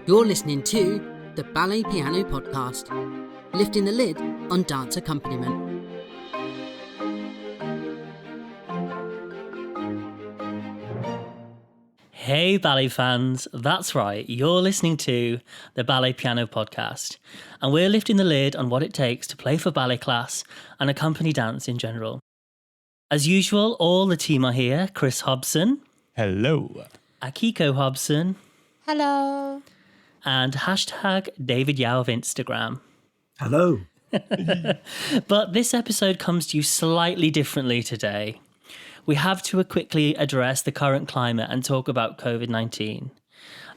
You're listening to the Ballet Piano Podcast, lifting the lid on dance accompaniment. Hey ballet fans, that's right, you're listening to the Ballet Piano Podcast, and we're lifting the lid on what it takes to play for ballet class and accompany dance in general. As usual, all the team are here. Chris Hobson. Hello. Akiko Hobson. Hello. And hashtag David Yao of Instagram. Hello. But this episode comes to you slightly differently today. We have to quickly address the current climate and talk about COVID-19.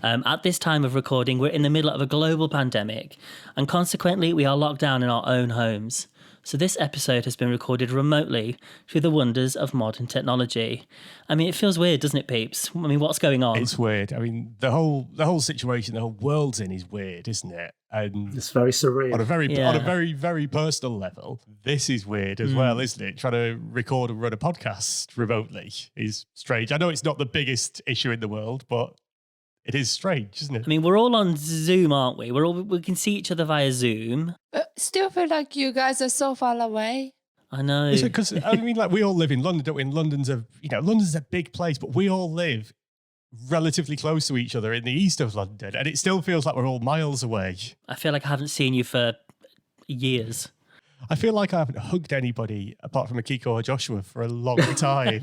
At this time of recording, we're in the middle of a global pandemic, and consequently, we are locked down in our own homes. So this episode has been recorded remotely through the wonders of modern technology. I mean, it feels weird, doesn't it, peeps? I mean, what's going on? It's weird. I mean, the whole situation, the whole world's in is weird, isn't it? And it's very surreal. On a very, very personal level, this is weird as well, isn't it? Trying to record and run a podcast remotely is strange. I know it's not the biggest issue in the world, but it is strange, isn't it? I mean, we're all on Zoom, aren't we? We can see each other via Zoom. But still feel like you guys are so far away. I know. Because I mean, like we all live in London, don't we? And London's a big place, but we all live relatively close to each other in the east of London, and it still feels like we're all miles away. I feel like I haven't seen you for years. I feel like I haven't hugged anybody apart from Akiko or Joshua for a long time.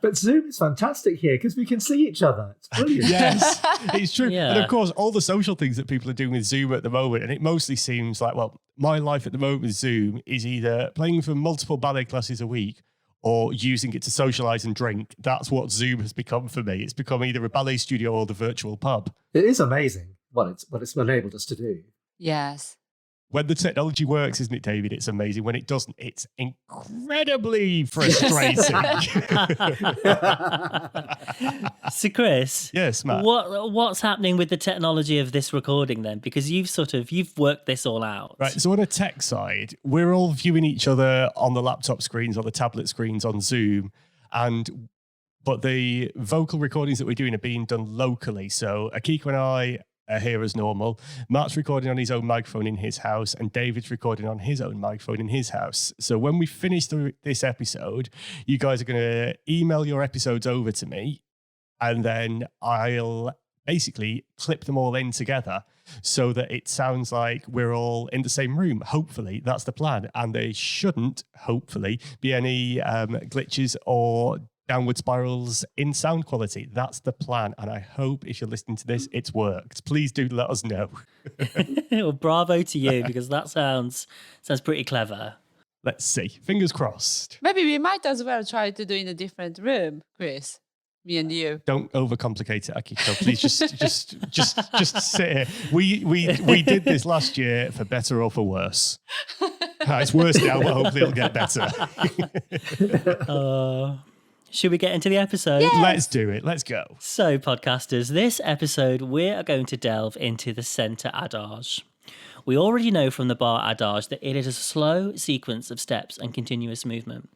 But Zoom is fantastic here because we can see each other. It's brilliant. Yes, it's true. Yeah. And of course, all the social things that people are doing with Zoom at the moment, and it mostly seems like, well, my life at the moment with Zoom is either playing for multiple ballet classes a week or using it to socialise and drink. That's what Zoom has become for me. It's become either a ballet studio or the virtual pub. It is amazing what it's enabled us to do. Yes. When the technology works, isn't it, David? It's amazing. When it doesn't, it's incredibly frustrating. So, Chris, Yes, Matt. What's happening with the technology of this recording then? Because you've worked this all out. Right. So on a tech side, we're all viewing each other on the laptop screens or the tablet screens on Zoom, but the vocal recordings that we're doing are being done locally. So Akiko and I are here as normal. Matt's recording on his own microphone in his house, and David's recording on his own microphone in his house. So when we finish this episode, you guys are going to email your episodes over to me, and then I'll basically clip them all in together so that it sounds like we're all in the same room. Hopefully, that's the plan. And there shouldn't, hopefully, be any glitches or downward spirals in sound quality. That's the plan. And I hope if you're listening to this, it's worked. Please do let us know. Well, bravo to you, because that sounds pretty clever. Let's see. Fingers crossed. Maybe we might as well try to do in a different room, Chris. Me and you. Don't overcomplicate it, Akiko. Please just sit here. We did this last year for better or for worse. It's worse now, but hopefully it'll get better. Should we get into the episode? Yes. Let's do it. Let's go. So, podcasters, this episode we are going to delve into the centre adage. We already know from the bar adage that it is a slow sequence of steps and continuous movement.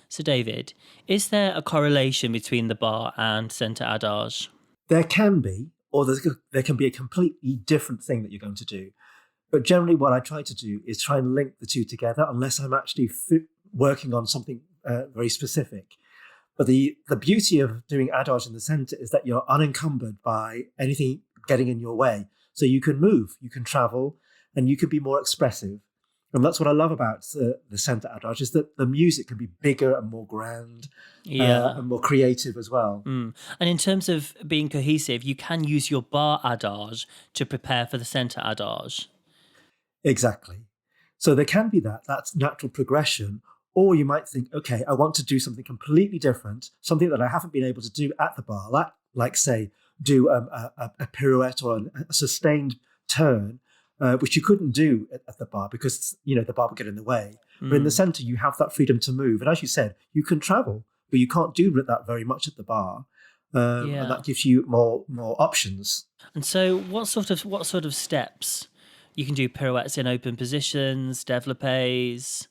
So, David, is there a correlation between the bar and centre adage? There can be, or there can be a completely different thing that you're going to do. But generally what I try to do is try and link the two together unless I'm actually working on something very specific. But the beauty of doing adage in the centre is that you're unencumbered by anything getting in your way. So you can move, you can travel, and you can be more expressive. And that's what I love about the centre adage, is that the music can be bigger and more grand, and more creative as well. And in terms of being cohesive, you can use your bar adage to prepare for the centre adage. Exactly. So there can be that's natural progression. Or you might think, okay, I want to do something completely different, something that I haven't been able to do at the bar, like say, do a pirouette or a sustained turn, which you couldn't do at the bar because, the bar would get in the way. But in the centre, you have that freedom to move. And as you said, you can travel, but you can't do that very much at the bar. And that gives you more options. And so what sort of steps? You can do pirouettes in open positions, développés.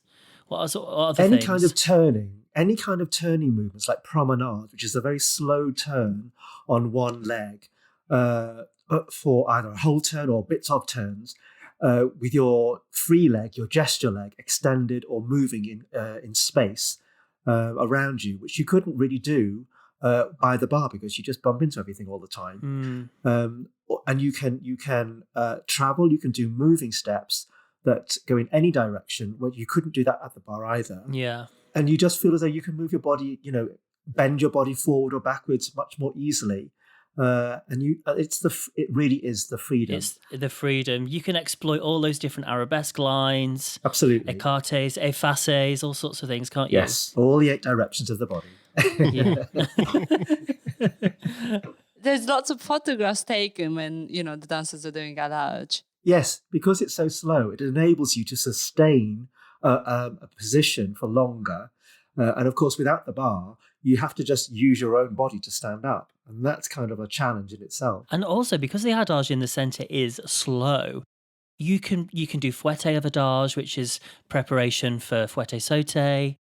What other Any things? kind of turning, any kind of turning movements like promenade, which is a very slow turn on one leg, for either a whole turn or bits of turns, with your free leg, your gesture leg, extended or moving in space around you, which you couldn't really do by the bar because you just bump into everything all the time. And you can travel, you can do moving steps that go in any direction. Well, you couldn't do that at the bar either. Yeah. And you just feel as though you can move your body, bend your body forward or backwards much more easily. It really is the freedom. It's the freedom. You can exploit all those different arabesque lines. Absolutely. Écartés, effaces, all sorts of things, can't you? Yes, all the 8 directions of the body. There's lots of photographs taken when, the dancers are doing adage. Yes, because it's so slow, it enables you to sustain a position for longer. And of course, without the bar, you have to just use your own body to stand up. And that's kind of a challenge in itself. And also, because the adage in the centre is slow, you can do fouette of adage, which is preparation for fouette sauté.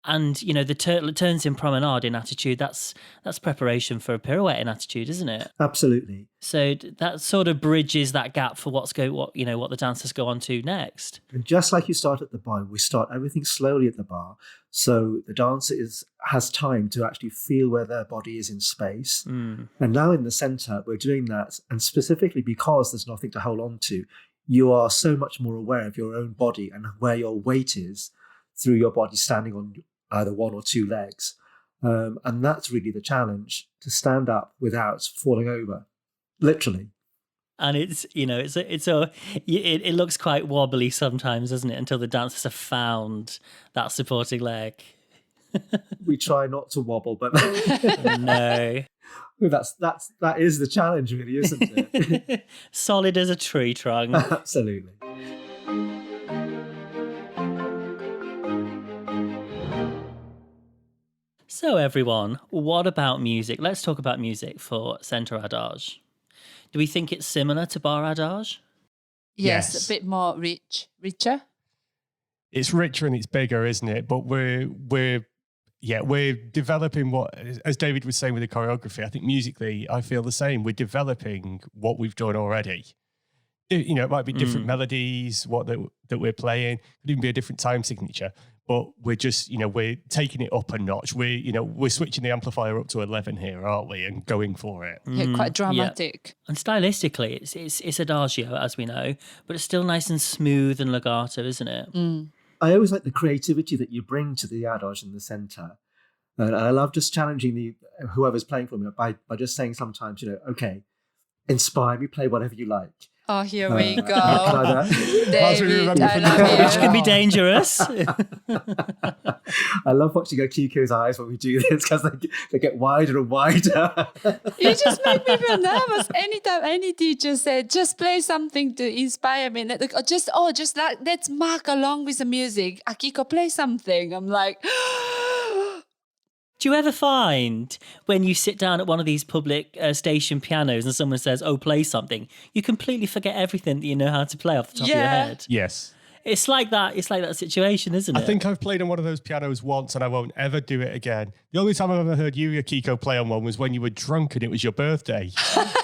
And, the turns in promenade in attitude, that's preparation for a pirouette in attitude, isn't it? Absolutely. So that sort of bridges that gap for what the dancers go on to next. And just like you start at the bar, we start everything slowly at the bar. So the dancer has time to actually feel where their body is in space. And now in the centre, we're doing that. And specifically because there's nothing to hold on to, you are so much more aware of your own body and where your weight is through your body standing on either one or two legs. And that's really the challenge, to stand up without falling over, literally. And it looks quite wobbly sometimes, doesn't it? Until the dancers have found that supporting leg. We try not to wobble, but no. that is the challenge, really, isn't it? Solid as a tree trunk. Absolutely. So everyone, what about music? Let's talk about music for centre adage. Do we think it's similar to bar adage? Yes, a bit more richer. It's richer and it's bigger, isn't it? But we're developing what, as David was saying with the choreography, I think musically, I feel the same. We're developing what we've done already. It might be different melodies, that we're playing, could even be a different time signature. But we're just, we're taking it up a notch. We're switching the amplifier up to 11 here, aren't we? And going for it. Yeah, quite dramatic. Yeah. And stylistically, it's adagio, as we know, but it's still nice and smooth and legato, isn't it? I always like the creativity that you bring to the adage in the centre. And I love just challenging whoever's playing for me by just saying sometimes, okay, inspire me, play whatever you like. Oh, here we go. David, I love Which can be dangerous. I love watching Akiko's eyes when we do this because they get wider and wider. You just make me feel nervous. Anytime any teacher said, just play something to inspire me. Let's mark along with the music. Akiko, play something. I'm like... Do you ever find when you sit down at one of these public station pianos and someone says, oh, play something, you completely forget everything that you know how to play off the top of your head? Yes. It's like that situation, isn't it? I think I've played on one of those pianos once and I won't ever do it again. The only time I've ever heard you, Akiko, play on one was when you were drunk and it was your birthday.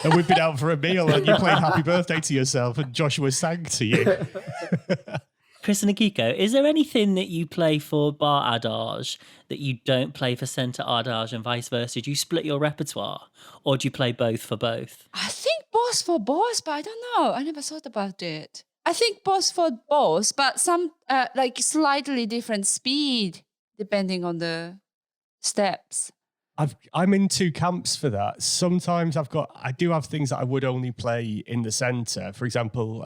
And we'd been out for a meal and you played Happy Birthday to yourself and Joshua sang to you. Chris and Akiko, is there anything that you play for bar adage that you don't play for centre adage and vice versa? Do you split your repertoire or do you play both for both? I think both for both, but I don't know. I never thought about it. I think both for both, but some slightly different speed depending on the steps. I'm in two camps for that. Sometimes I do have things that I would only play in the centre. For example,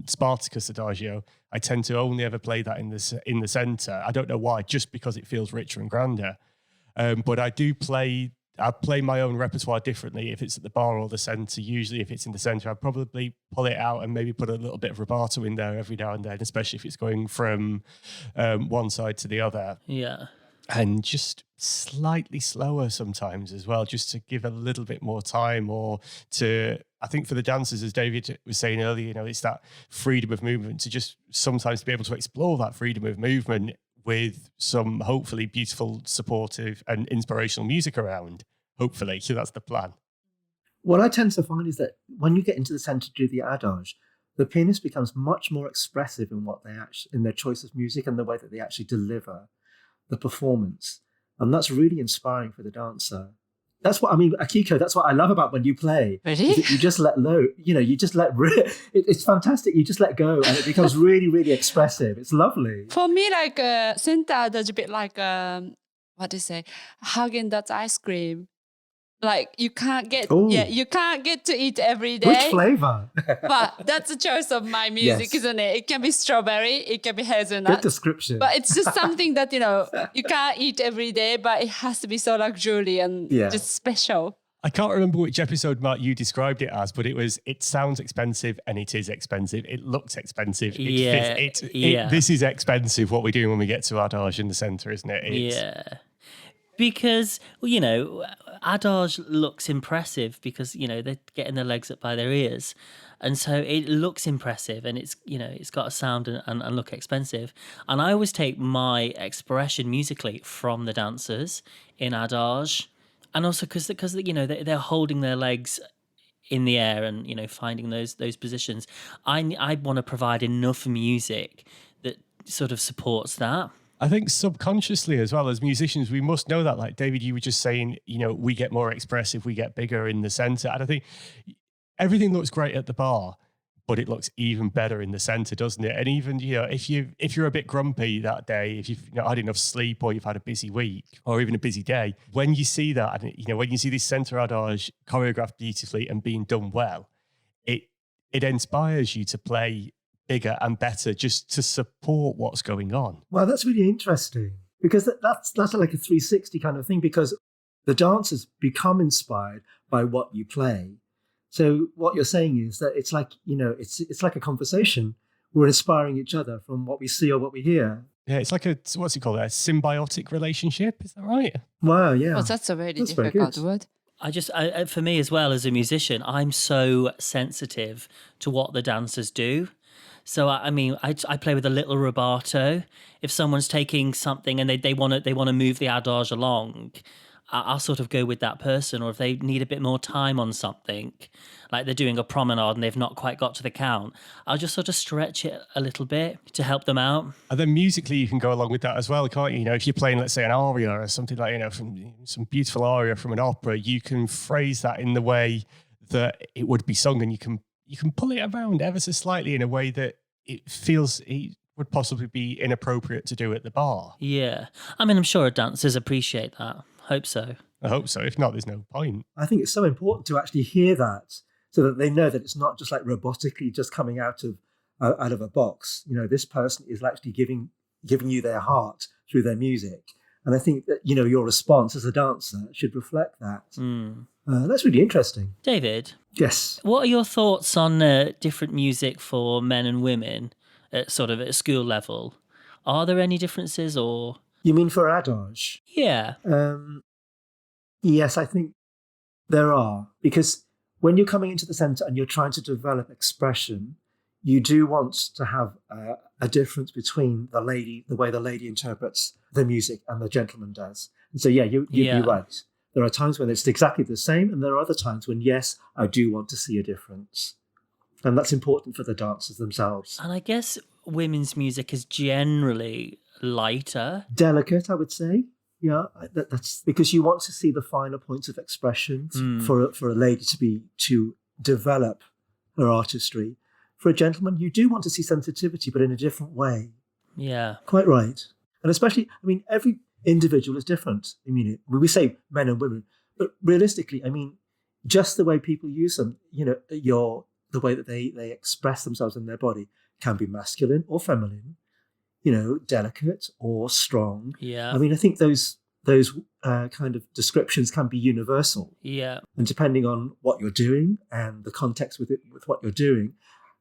Spartacus Adagio, I tend to only ever play that in the centre. I don't know why, just because it feels richer and grander. But I play my own repertoire differently if it's at the bar or the centre. Usually if it's in the centre, I'd probably pull it out and maybe put a little bit of rubato in there every now and then, especially if it's going from one side to the other. Yeah. And just slightly slower sometimes as well, just to give a little bit more time, or I think for the dancers, as David was saying earlier, it's that freedom of movement, to just sometimes be able to explore that freedom of movement with some hopefully beautiful, supportive and inspirational music around. Hopefully. So that's the plan. What I tend to find is that when you get into the centre to do the adage, the pianist becomes much more expressive in what they in their choice of music and the way that they actually deliver the performance. And that's really inspiring for the dancer. That's what I mean, Akiko, that's what I love about when you play. Really? Is that you just let low, you just let, it's fantastic. You just let go and it becomes really, really expressive. It's lovely. For me, like center adage a bit like what do you say, Haagen-Dazs ice cream. Like you can't get to eat every day. Which flavour? But that's a choice of my music, Yes. isn't it? It can be strawberry, it can be Good hazelnut. description. But it's just something that, you can't eat every day, but it has to be so luxury and just special. I can't remember which episode, Mark, you described it as, but it sounds expensive and it is expensive. It looks expensive. This is expensive, what we're doing when we get to Adage in the centre, isn't it? Yeah. Because, Adage looks impressive because, they're getting their legs up by their ears. And so it looks impressive and it's got a sound and look expensive. And I always take my expression musically from the dancers in Adage. And also because they're holding their legs in the air and, finding those positions. I want to provide enough music that sort of supports that. I think subconsciously as well as musicians, we must know that. Like David, you were just saying, we get more expressive, we get bigger in the centre. And I think everything looks great at the bar, but it looks even better in the centre, doesn't it? And even, if you're a bit grumpy that day, if you've not had enough sleep or you've had a busy week or even a busy day, when you see that, and when you see this centre adage choreographed beautifully and being done well, it inspires you to play bigger and better just to support what's going on. Well, that's really interesting because that's like a 360 kind of thing because the dancers become inspired by what you play. So what you're saying is that it's like, it's like a conversation. We're inspiring each other from what we see or what we hear. Yeah, it's like what's it called? A symbiotic relationship. Is that right? Wow, yeah. Oh, that's a very That's very difficult good. word. For me as well as a musician, I'm so sensitive to what the dancers do. So I play with a little rubato. If someone's taking something and they want to move the adage along, I'll sort of go with that person. Or if they need a bit more time on something, like they're doing a promenade and they've not quite got to the count, I'll just sort of stretch it a little bit to help them out. And then musically, you can go along with that as well, can't you? If you're playing, let's say, an aria or something like, from some beautiful aria from an opera, you can phrase that in the way that it would be sung, and you can pull it around ever so slightly in a way that it feels it would possibly be inappropriate to do at the bar. Yeah. I'm sure dancers appreciate that. Hope so. I hope so. If not, there's no point. I think it's so important to actually hear that so that they know that it's not just like robotically just coming out of a box. This person is actually giving you their heart through their music. And I think that, your response as a dancer should reflect that. That's really interesting. David? Yes. What are your thoughts on different music for men and women at school level? Are there any differences or? You mean for Adage? Yeah. Yes, I think there are. Because when you're coming into the centre and you're trying to develop expression, you do want to have a difference between the way the lady interprets the music and the gentleman does. And so, you're right. There are times when it's exactly the same, and there are other times when, yes, I do want to see a difference. And that's important for the dancers themselves. And I guess women's music is generally lighter. Delicate, I would say. Yeah, that's because you want to see the finer points of expression for a lady to develop her artistry. For a gentleman, you do want to see sensitivity, but in a different way. Yeah. Quite right. And especially, every individual is different. We say men and women, but realistically, just the way people use them, the way that they express themselves in their body can be masculine or feminine, delicate or strong. Yeah. I think those kind of descriptions can be universal. Yeah. And depending on what you're doing and the context with what you're doing,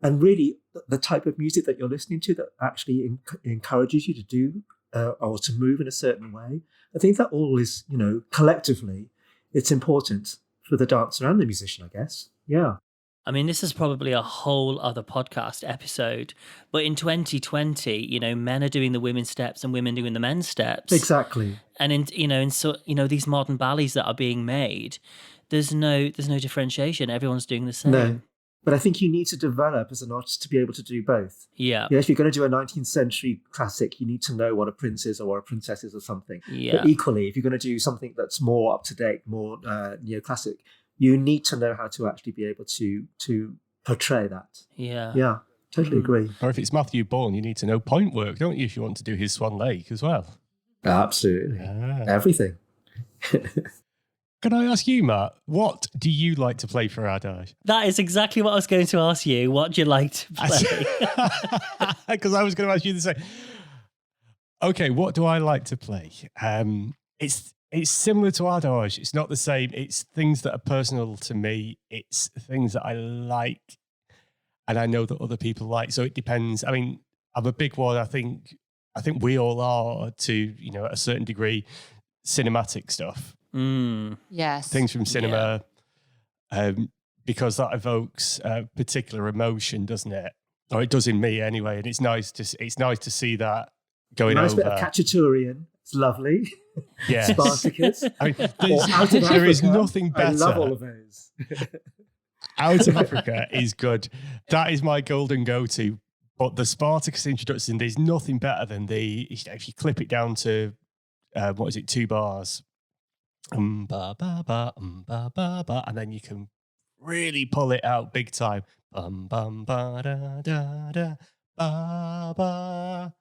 and really the type of music that you're listening to that actually encourages you to do or to move in a certain way, I think that all is, collectively, it's important for the dancer and the musician, I guess. Yeah. I mean, this is probably a whole other podcast episode, but in 2020, men are doing the women's steps and women doing the men's steps. Exactly. And these modern ballets that are being made, there's no differentiation. Everyone's doing the same. No. But I think you need to develop as an artist to be able to do both. Yeah. If you're going to do a 19th century classic, you need to know what a prince is or what a princess is or something. Yeah. But equally, if you're going to do something that's more up to date, more neoclassic, you need to know how to actually be able to portray that. Yeah. Yeah, totally agree. Or if it's Matthew Bourne, you need to know point work, don't you, if you want to do his Swan Lake as well? Absolutely. Everything. Can I ask you, Matt, what do you like to play for Adage? That is exactly what I was going to ask you. What do you like to play? Because I was going to ask you the same. Okay, what do I like to play? It's similar to Adage. It's not the same. It's things that are personal to me. It's things that I like and I know that other people like. So it depends. I mean, I'm a big one. I think we all are to, a certain degree, cinematic stuff. Yes. Things from cinema, because that evokes a particular emotion, doesn't it? Or it does in me anyway. And it's nice to see that going nice over. Bit of Cacciaturian. It's lovely. Yeah. Spartacus. I mean, There is nothing better. I love all of those. Out of Africa is good. That is my golden go-to. But the Spartacus introduction, there's nothing better than if you clip it down to, 2 bars. Ba, ba, ba, ba, ba, ba, and then you can really pull it out big time. Bum, bum, ba, da, da, da, ba, ba.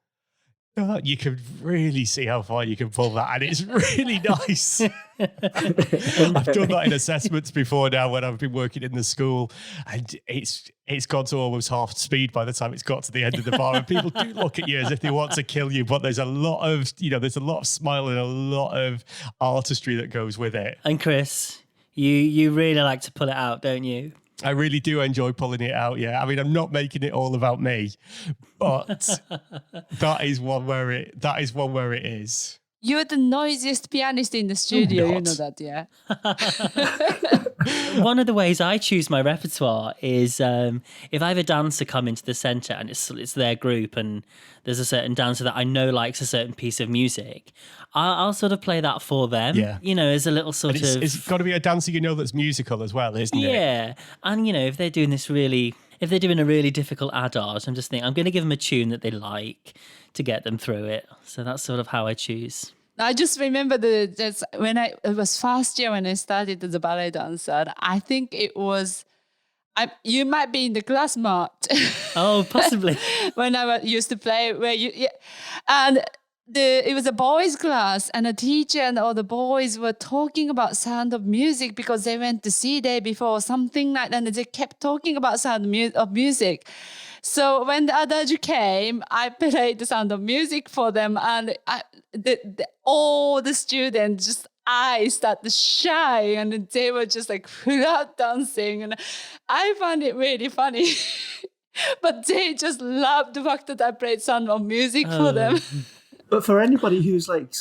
You can really see how far you can pull that, and it's really nice. I've done that in assessments before now when I've been working in the school, and it's gone to almost half speed by the time it's got to the end of the bar, and people do look at you as if they want to kill you, but there's a lot of smile and a lot of artistry that goes with it. And Chris, you really like to pull it out, don't you? I really do enjoy pulling it out, yeah. I mean, I'm not making it all about me, but that is one where it is. You're the noisiest pianist in the studio, you know that, yeah? One of the ways I choose my repertoire is if I have a dancer come into the centre and it's their group and there's a certain dancer that I know likes a certain piece of music, I'll sort of play that for them, as a little sort of... It's got to be a dancer that's musical as well, isn't it? Yeah, and if they're doing if they're doing a really difficult adage, I'm just thinking, I'm going to give them a tune that they like to get them through it. So that's sort of how I choose. I just remember it was first year when I started as a ballet dancer. I think it was, you might be in the class, Mart. Oh, possibly. When I used to play, and it was a boys' class, and a teacher and all the boys were talking about Sound of Music because they went to see day before or something like that, and they kept talking about Sound of Music. So when the Adage came, I played the Sound of Music for them, and all the students just eyes started shine, and they were just like full out dancing, and I found it really funny. But they just loved the fact that I played Sound of Music for them. But for anybody who's like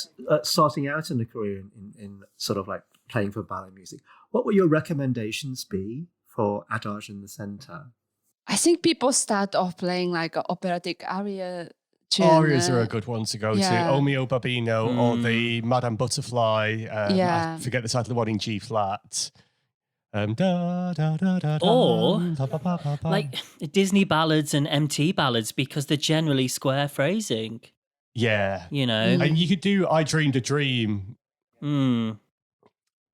starting out in a career in sort of like playing for ballet music, what would your recommendations be for Adage in the Centre? I think people start off playing like an operatic aria tune. Arias are a good one to go to. O mio Babino or the Madame Butterfly. I forget the title of the one in G flat. Or like Disney ballads and MT ballads because they're generally square phrasing. Yeah. And you could do I Dreamed a Dream.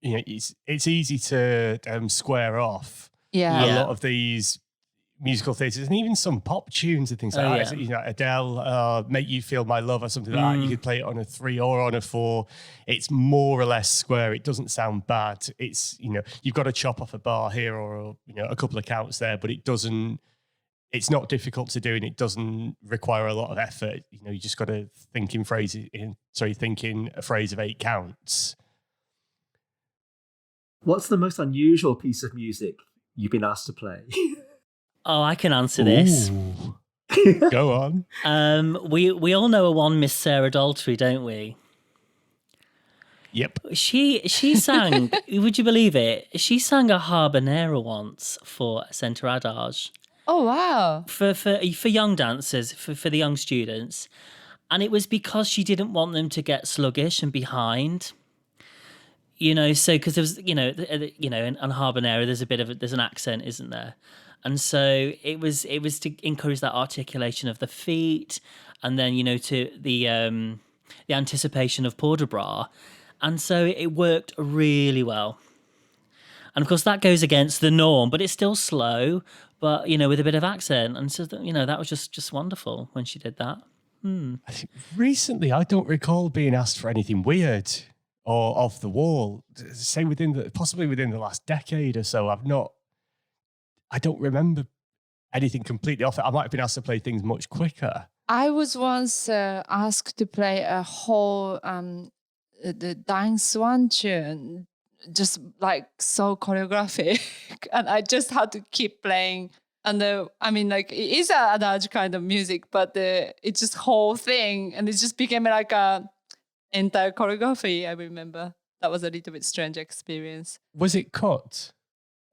It's easy to square off a lot of these musical theatres and even some pop tunes and things like that. Adele, Make You Feel My Love or something like that. You could play it on a 3 or on a 4. It's more or less square. It doesn't sound bad. It's, you've got to chop off a bar here or, a couple of counts there, but it's not difficult to do and it doesn't require a lot of effort. You just got to think in a phrase of 8 counts. What's the most unusual piece of music you've been asked to play? Oh, I can answer this. Go on. We all know a one Miss Sarah Daltrey, don't we? Yep. She sang, would you believe it? She sang a habanera once for Centre Adage Oh, wow. for young dancers, for the young students. And it was because she didn't want them to get sluggish and behind. So because there was, on habanera, there's an accent, isn't there? And so it was to encourage that articulation of the feet, and then to the anticipation of port de bras, and so it worked really well. And of course that goes against the norm, but it's still slow, but with a bit of accent, and so that was just wonderful when she did that. I think recently, I don't recall being asked for anything weird or off the wall. Say possibly within the last decade or so, I don't remember anything completely off it. I might have been asked to play things much quicker. I was once asked to play a whole the Dying Swan tune, just like so choreographic, and I just had to keep playing. And it is a adage kind of music, but it's just whole thing, and it just became like a entire choreography. I remember that was a little bit strange experience. Was it cut?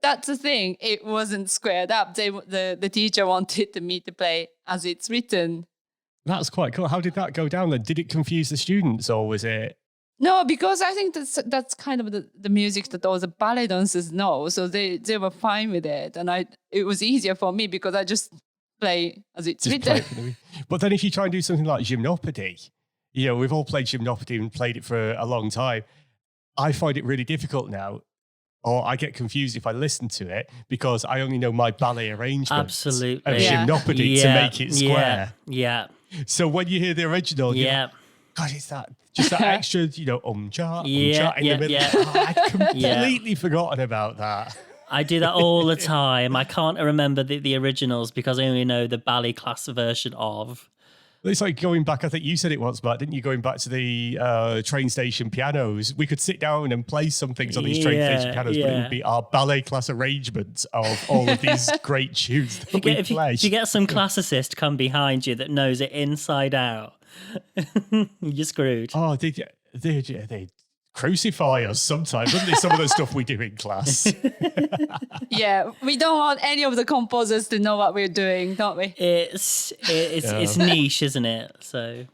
That's the thing. It wasn't squared up. The teacher wanted me to play as it's written. That's quite cool. How did that go down then? Did it confuse the students, or was it? No, because I think that's kind of the music that all the ballet dancers know. So they were fine with it. And it was easier for me because I just play as it's written. But then if you try and do something like gymnopédie, we've all played gymnopédie and played it for a long time. I find it really difficult now, or I get confused if I listen to it because I only know my ballet arrangement Absolutely. of gymnopédie to make it square. Yeah. So when you hear the original, God, it's just that extra, cha in the middle. Yeah. Oh, I'd completely forgotten about that. I do that all the time. I can't remember the originals because I only know the ballet class version of. It's like going back, I think you said it once, Matt, didn't you? Going back to the train station pianos. We could sit down and play some things on these train station pianos, but it would be our ballet class arrangements of all of these great tunes that we play. If you get some classicist come behind you that knows it inside out, you're screwed. Oh, they crucify us sometimes, wouldn't they? Some of the stuff we do in class. Yeah, we don't want any of the composers to know what we're doing, don't we? It's niche, isn't it? So,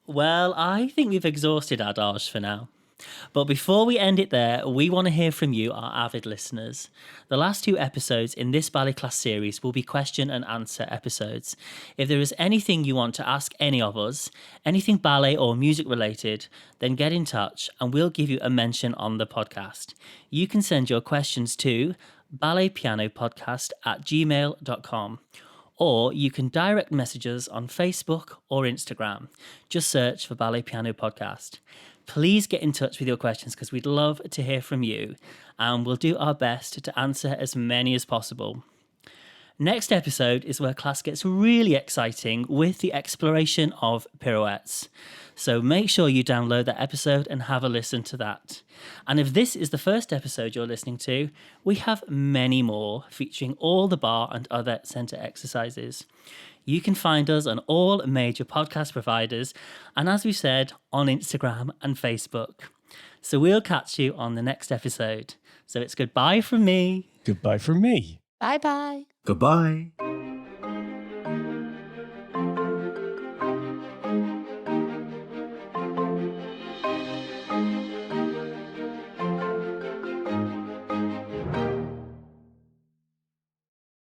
well, I think we've exhausted Adage for now. But before we end it there, we want to hear from you, our avid listeners. The last 2 episodes in this ballet class series will be question and answer episodes. If there is anything you want to ask any of us, anything ballet or music related, then get in touch and we'll give you a mention on the podcast. You can send your questions to balletpianopodcast@gmail.com, or you can direct message us on Facebook or Instagram. Just search for Ballet Piano Podcast. Please get in touch with your questions because we'd love to hear from you, and we'll do our best to answer as many as possible. Next episode is where class gets really exciting with the exploration of pirouettes. So make sure you download that episode and have a listen to that. And if this is the first episode you're listening to, we have many more featuring all the bar and other centre exercises. You can find us on all major podcast providers, and as we said, on Instagram and Facebook. So we'll catch you on the next episode. So it's goodbye from me. Goodbye from me. Bye-bye. Goodbye.